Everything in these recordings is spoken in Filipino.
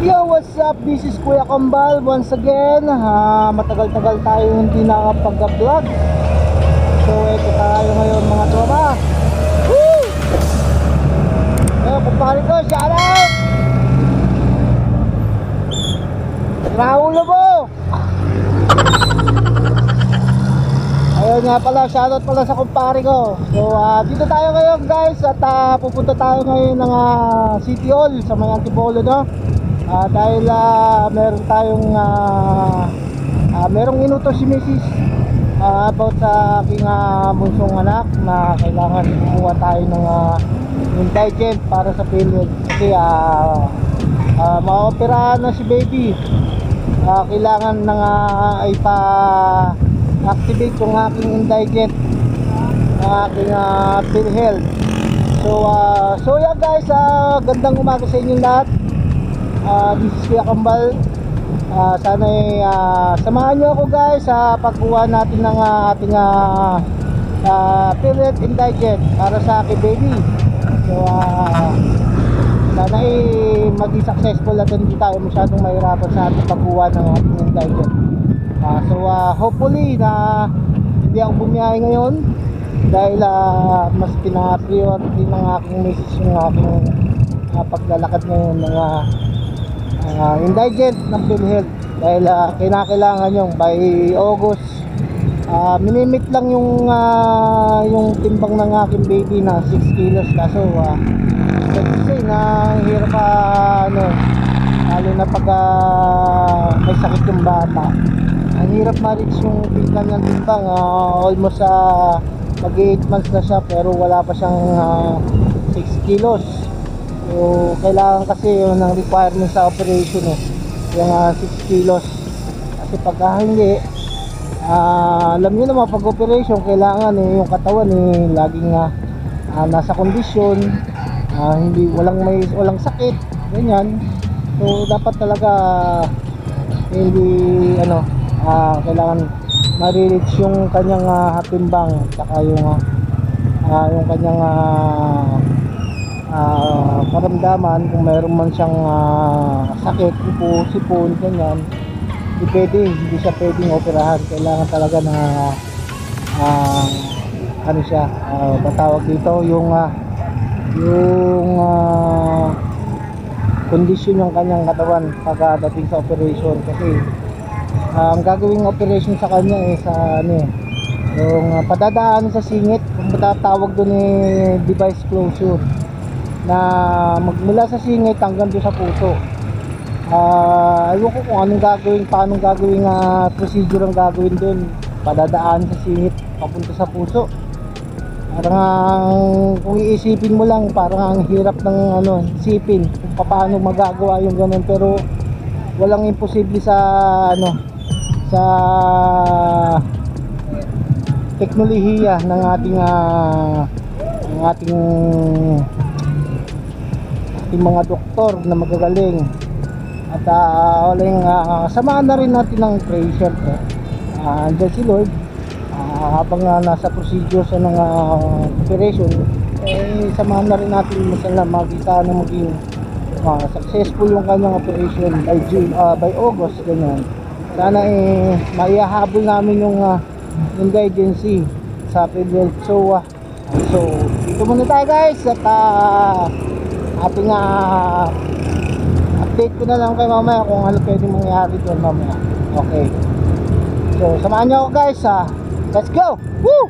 Yo, what's up? This is Kuya Kambal once again. Matagal-tagal tayo hindi nakapag-vlog. So, ito tayo ngayon mga tropa. Woo! Kumpare ko, shout out! Raulo mo! Ayun nga pala, shoutout pala sa kumpare ko. So dito tayo ngayon guys. At pupunta tayo ngayon ng City Hall sa may Antipolo, no? Dahil meron tayong merong inutos si Mrs. About sa aking bunsong anak na kailangan kumuha tayo ng indigent para sa PhilHealth. Kasi ma-operahan na si baby. Kailangan na nga ipa-activate yung aking indigent, aking PhilHealth. So yeah guys, gandang umaga sa inyong lahat. This is Kuya Kambal. Sana samahan nyo ako guys sa pagkuha natin ng ating PhilHealth indigent para sa aking baby. So sana maging successful at hindi tayo masyadong mahirapan sa ating pagkuha ng ating indigent. So hopefully na hindi ako bumiyahe ngayon dahil mas pina-priority ng aking misis yung aking paglalakad ngayon ng indigent ng PhilHealth dahil kinakailangan yung by August. Minimit lang yung timbang ng aking baby na 6 kilos. Kaso kasi na hirap lalo na pag may sakit yung bata, ang hirap ma-reach yung bilang ng timbang. Almost mag 8 months na siya pero wala pa siyang 6 kilos. So kailangan kasi yun ang requirement sa operation yung 6 kilos. Kasi pagka hindi, alam nyo naman pag operation kailangan yung katawan laging nasa kondisyon, hindi walang sakit ganyan. So dapat talaga hindi kailangan ma-reach yung kanyang timbang saka yung kanyang karamdaman. Kung mayroon man siyang sakit, sipon ganyan, hindi siya pwedeng operahan. Kailangan talaga na batawag dito yung kondisyon yung kanyang katawan pagdating sa operation. Kasi ang gagawing operation sa kanya yung padadaan sa singit, kung matatawag doon device closure, na magmula sa singit hanggang doon sa puso. Ayoko kung paano gagawing procedure ang gagawin doon. Padadaan sa singit papunta sa puso. Parang kung iisipin mo lang, parang ang hirap ng isipin kung paano magagawa yung ganun. Pero walang imposible sa teknolohiya ng ating mga doktor na magagaling. At samahan na rin natin ng prayer syempre. Andyan si Lord habang nasa procedure sa ng operation, samahan na rin natin sana maging successful yung kanyang operation by August ganyan. Sana maihahabol namin yung indigency sa PhilHealth. So dito muna tayo guys at ating update ko na lang kay mamaya kung ano pwedeng mangyari doon mamaya. Okay, so samahan nyo ako guys. Let's go! Woo!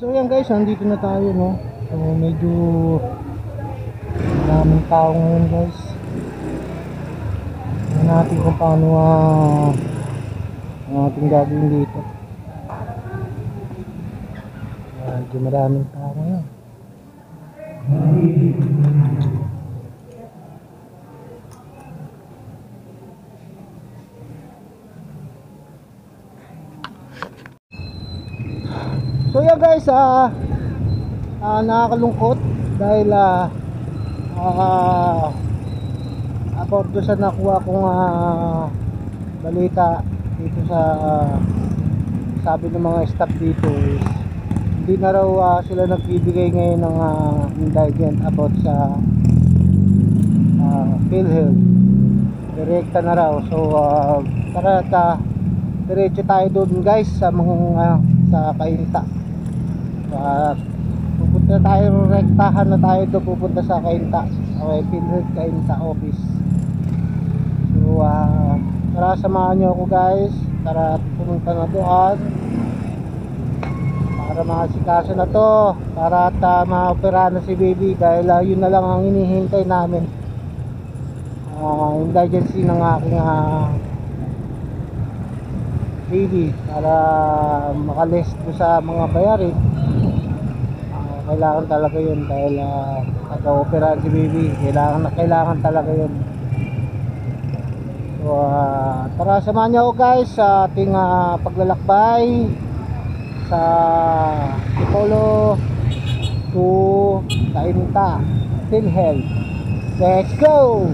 So yan guys, nandito na tayo, no. So medyo maraming tao ngayon guys. Tingnan natin kung paano ang ating gagawin dito. Medyo maraming tao ngayon. So yan guys, nakakalungkot dahil about do sa nakuha kong balita dito sa sabi ng mga staff dito is hindi na raw sila nagbibigay ngayon ng indictment about sa PhilHealth. Direkta na raw. So tara diretso tayo doon guys sa mga sa Cainta. Pupunta tayo, rektahan na tayo doon, pupunta sa Cainta. Okay, PhilHealth Cainta office. So tara samahan nyo ako guys. Tara pumunta na doon para maasikaso na to, para at maopera na si baby dahil yun na lang ang hinihintay namin, indigency ng aking baby para makalist do sa mga bayarin. Kailangan talaga yun dahil nag-opera si baby, kailangan talaga yun. So tara samahan niyo ako guys sa ating paglalakbay sa Tipolo to Cainta PhilHealth. Let's go!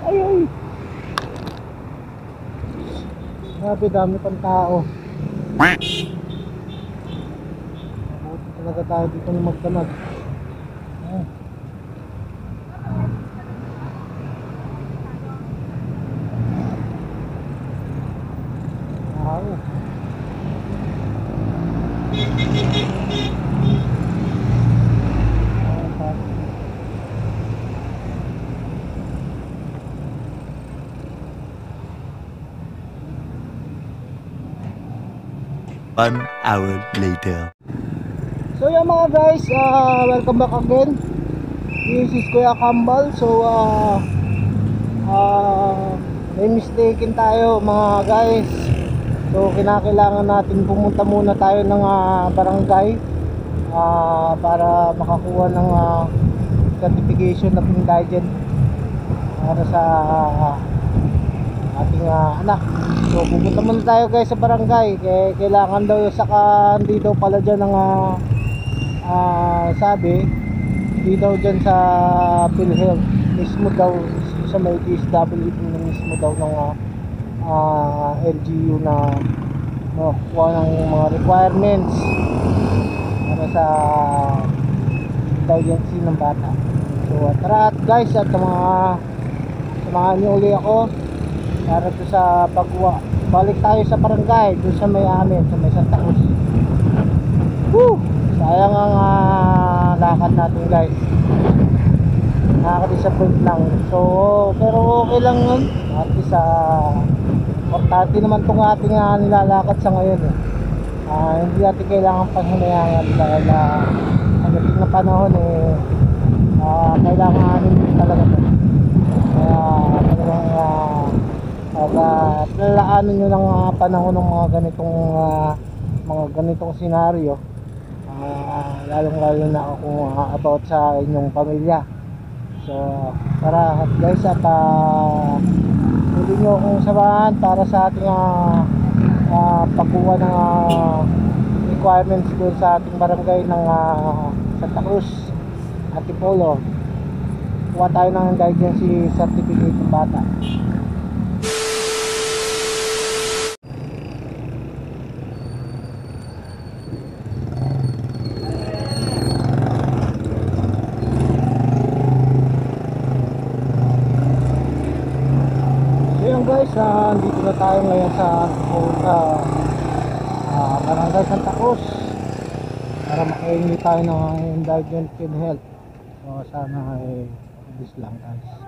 Ay, ay. Grabe, dami pang tao. Mabuti talaga tayo dito na magdamag. Ah. Tao. One hour later. So yan mga guys, welcome back again. This is Kuya Kambal. So may mistaken tayo mga guys. So kinakailangan natin pumunta muna tayo ng barangay para makakuha ng certification of indigent para sa ating anak. So pupunta muna tayo guys sa barangay. Kailangan daw saka hindi daw pala dyan ng sabi hindi daw dyan sa PhilHealth mismo daw sa may DSWD mismo daw ng LGU na kuha ng mga requirements para sa indigency ng bata. So tara guys, at samahan niyo uli ako para to sa pagkuha. Balik tayo sa barangay doon sa may amin, sa may Santa Cruz. Woo! Sayang ang lakad natin guys, nakaka-disappoint lang. So pero okay lang yun, at least importante naman itong ating nilalakad sa ngayon hindi natin kailangan panghinayangan dahil pagdating na panahon kailangan natin talaga ito. Kaya talagang lalaanin nyo ng panahon ng mga ganitong senaryo, lalong lalo na kung about sa inyong pamilya. So tara guys, at pwede nyo akong samahan para sa ating pagkuha ng requirements doon sa ating barangay ng Santa Cruz, Antipolo. Kuha tayo ng indigency certificate ng bata. Guys, dito na tayo ngayon sa barangay Santa Cruz para makahingi tayo ng indigent PhilHealth. So sana ay mabilis lang guys.